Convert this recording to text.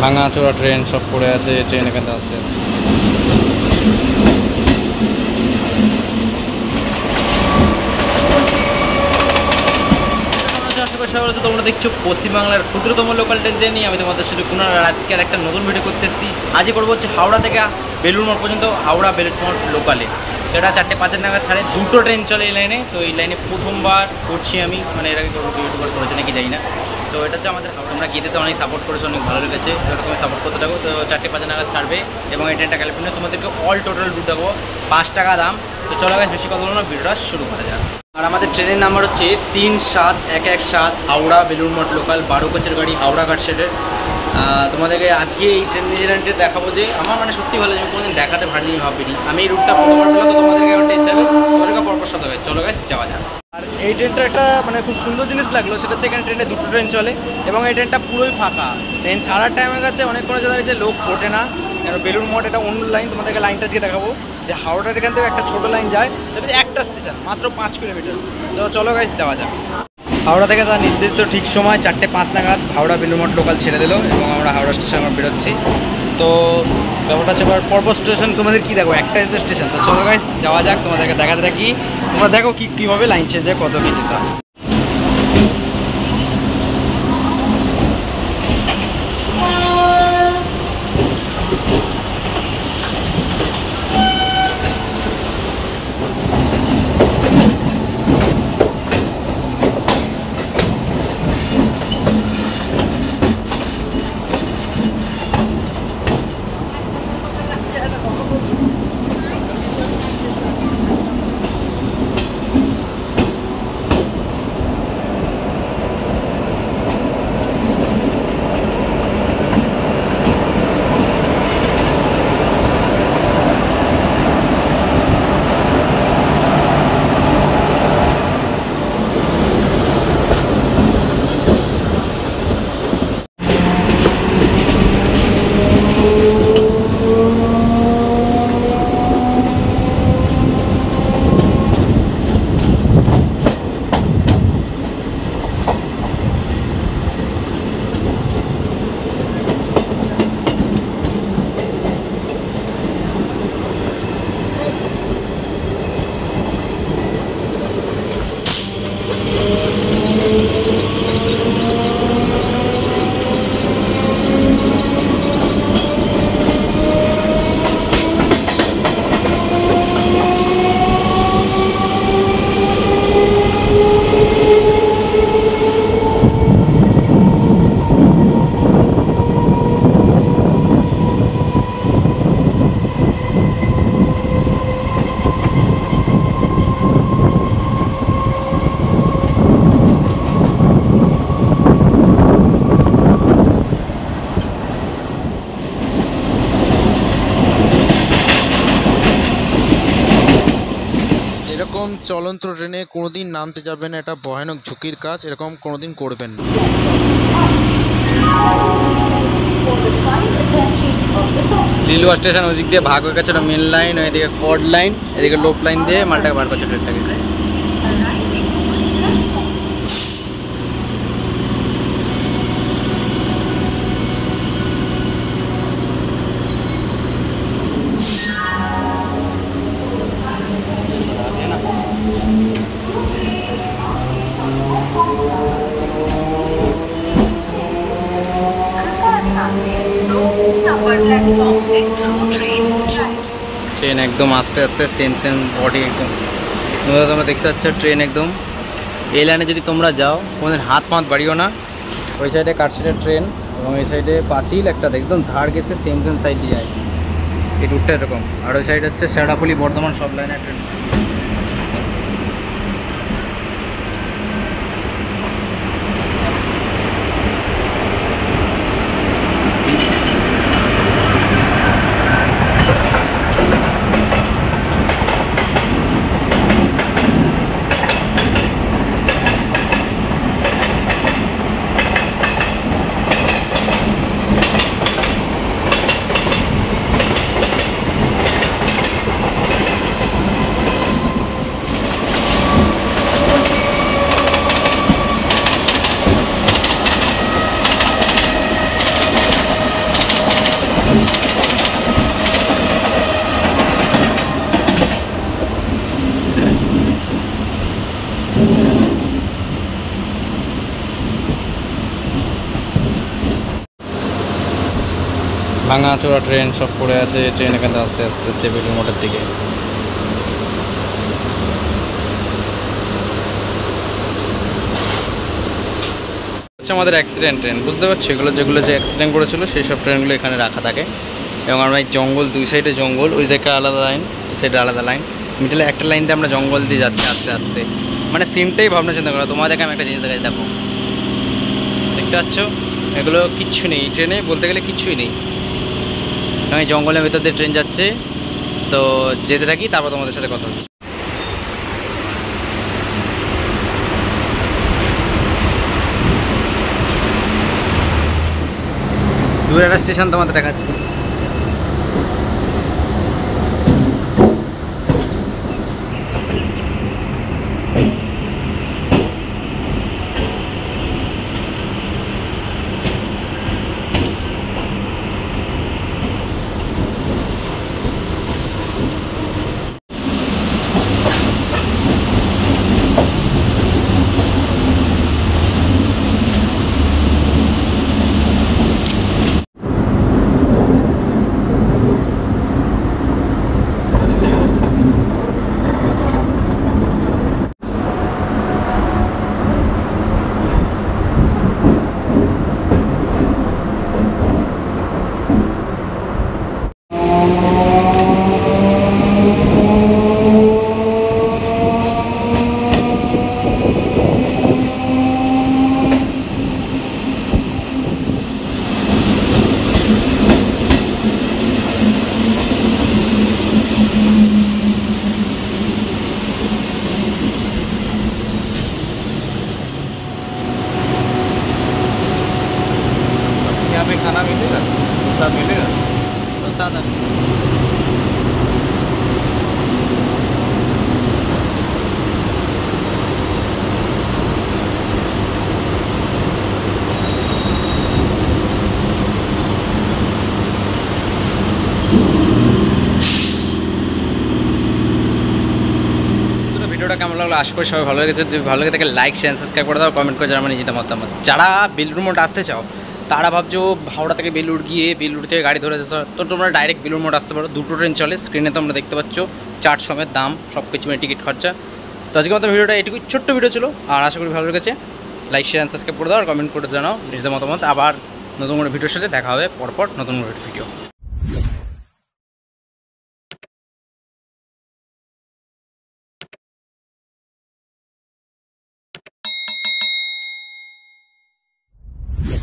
ভাঙাচোরা ট্রেন সব পড়ে আছে ট্রেন এখানে আসতে আসতে। তোমরা দেখছো পশ্চিমবাংলার ক্ষুদ্রতম লোকাল ট্রেন জার্নি। আমি তোমাদের সাথে কুনাল, আর আজকে আর একটা নতুন ভিডিও করতে এসেছি। আজকে করবো হচ্ছে হাওড়া থেকে বেলুড় মঠ পর্যন্ত, হাওড়া বেলুড় মঠ লোকালে। এটা 4:05 নাগাদ ছাড়ে, দুটো ট্রেন চলে এই লাইনে। তো এই লাইনে প্রথমবার করছি আমি, মানে এর আগে ইউটিউবার করেছে নাকি জানি না। তো এটা হচ্ছে আমাদের, তোমরা গিয়েতে অনেক সাপোর্ট করেছো, অনেক ভালো লেগেছে, এরকম সাপোর্ট করতে থাকো। তো 4:05 নাগাদ ছাড়বে এবং এই ট্রেনটা ক্যালিফোর্নিয়া। তোমাদেরকে অল টোটাল রুট দেবো, 5 টাকা দাম। তো চলো গাইস, বেশি কথা বলো না, ভিডিওটা শুরু করা যাক। আর আমাদের ট্রেনের নাম্বার হচ্ছে 37117, হাওড়া বেলুড় মঠ লোকাল, 12 কোচের গাড়ি, হাওড়া ঘাটশেডের। তোমাদেরকে আজকে এই ট্রেন জার্নিটা দেখাবো, যে আমার মানে সত্যি ভালো, আমি কোনোদিন দেখাতে ভাবিনি। আমি এই রুটটা প্রথমবার পেলাম, তো তোমাদেরকে এখন ট্রেন যাবে, তোমাদেরকে পরপর সাথে হয়। চলো গাইস, যাওয়া যাক। আর এই ট্রেনটা একটা মানে খুব সুন্দর জিনিস লাগলো, সেটা হচ্ছে এখানে ট্রেনে দুটো ট্রেন চলে এবং এই ট্রেনটা পুরোই ফাঁকা। ট্রেন ছাড়ার টাইমে গেছে অনেক কোনো জায়গায় যে লোক ওঠে না, কেন বেলুড় মঠ এটা অন্য লাইন। তোমাদেরকে লাইনটা আজকে দেখাবো, যে হাওড়ার এখান থেকে একটা ছোটো লাইন যায়, তবে একটা স্টেশন, মাত্র 5 কিলোমিটার। তো চলো গাইস, যাওয়া যাক। হাওড়া থেকে তার নির্ধারিত ঠিক সময় 4:05 নাগাদ হাওড়া বেলুড় মঠ লোকাল ছেড়ে দিল এবং আমরা হাওড়া স্টেশন আমরা বেরোচ্ছি। তো ব্যাপারটা হচ্ছে এবার পরপর স্টেশন তোমাদের কী দেখো, একটাই তো স্টেশন। তো চলো গাইস, যাওয়া যাক, তোমাদেরকে দেখাতে থাকি। তোমরা দেখো কীভাবে লাইন চেঞ্জ হয়, কত কী যেতে হয়। এরকম চলন্ত ট্রেনে কোনোদিন নামতে যাবেন না, এটা ভয়ানক ঝুঁকির কাজ, এরকম কোনোদিন করবেন না। লিলুয়া স্টেশন ওই দিক দিয়ে ভাগ হয়ে গেছে, মেন লাইন, এদিকে কর্ড লাইন, এদিকে লোপ লাইন দিয়ে মালটাকে বার করছে ট্রেনটাকে। ট্রেন একদম আস্তে আস্তে সেম বডি একদম তোমরা দেখতে পাচ্ছ। ট্রেন একদম এই লাইনে যদি তোমরা যাও, কোনোদিন হাত বাড়িও না। ওই সাইডে কাটশেডের ট্রেন এবং এই সাইডে পাঁচিল একটা একদম ধার গেছে, সেম সাইড দিয়ে যায় এই রুটটা এরকম। আর ওই সাইড হচ্ছে শেরাডাফুলি, বর্ধমান, সব লাইনের ট্রেন। ভাঙাচোরা ট্রেন সব পড়ে আছে, ট্রেন এখান থেকে আস্তে আস্তে হচ্ছে বেলুড় মঠের দিকে। আমাদের অ্যাক্সিডেন্ট ট্রেন, বুঝতে পারছো, যেগুলো যে অ্যাক্সিডেন্ট করেছিল সেই সব ট্রেনগুলো এখানে রাখা থাকে। এবং আমরা এই জঙ্গল, দুই সাইডে জঙ্গল, ওই জায়গাটা আলাদা লাইন, এই সাইডে আলাদা লাইন, মিডলে একটা লাইন দিয়ে আমরা জঙ্গল দিয়ে যাচ্ছি আস্তে আস্তে। মানে সিনটাই ভাবনা চিন্তা করা। তোমাদেরকে আমি একটা জিনিস দেখাই, দেখো, দেখতে পাচ্ছ এগুলো কিচ্ছু নেই ট্রেনে, বলতে গেলে কিচ্ছুই নেই। আমি জঙ্গলের ভেতর দিয়ে ট্রেন যাচ্ছে, তো যেতে থাকি, তারপর তোমাদের সাথে কথা হচ্ছে। দূরে একটা স্টেশন তোমাদের দেখাচ্ছি। यहाँ पे खाना मिलेगा, प्रसाद मिलेगा, प्रसाद। ভিডিওটা কেমন লাগলো, আশা করি সবাই ভালো লেগেছে। যদি ভালো লেগে থাকে লাইক শেয়ার সাবস্ক্রাইব করে দাও, কমেন্ট করে জানাবো নিজেদের মতামত। যারা বেলুড় মঠ আসতে চাও তারা ভাবছো হাওড়া থেকে বেলুড় গিয়ে বেলুড় থেকে গাড়ি ধরে যেতে, তো তোমরা ডাইরেক্ট বেলুড় মঠ আসতে পারো। দুটো ট্রেন চলে, স্ক্রিনে তোমরা দেখতে পাচ্ছ, চার্ট সমেত দাম সব কিছু, মানে টিকিট খরচা। তো আজকের মতো ভিডিওটা এটুকুই, ছোট্ট ভিডিও ছিল, আর আশা করি ভালো লেগেছে। লাইক শেয়ার সাবস্ক্রাইব করে দাও আর কমেন্ট করে জানাও নিজেদের মতামত। আবার নতুন কোনো ভিডিওর সাথে দেখা হবে পরপর নতুন ভিডিও।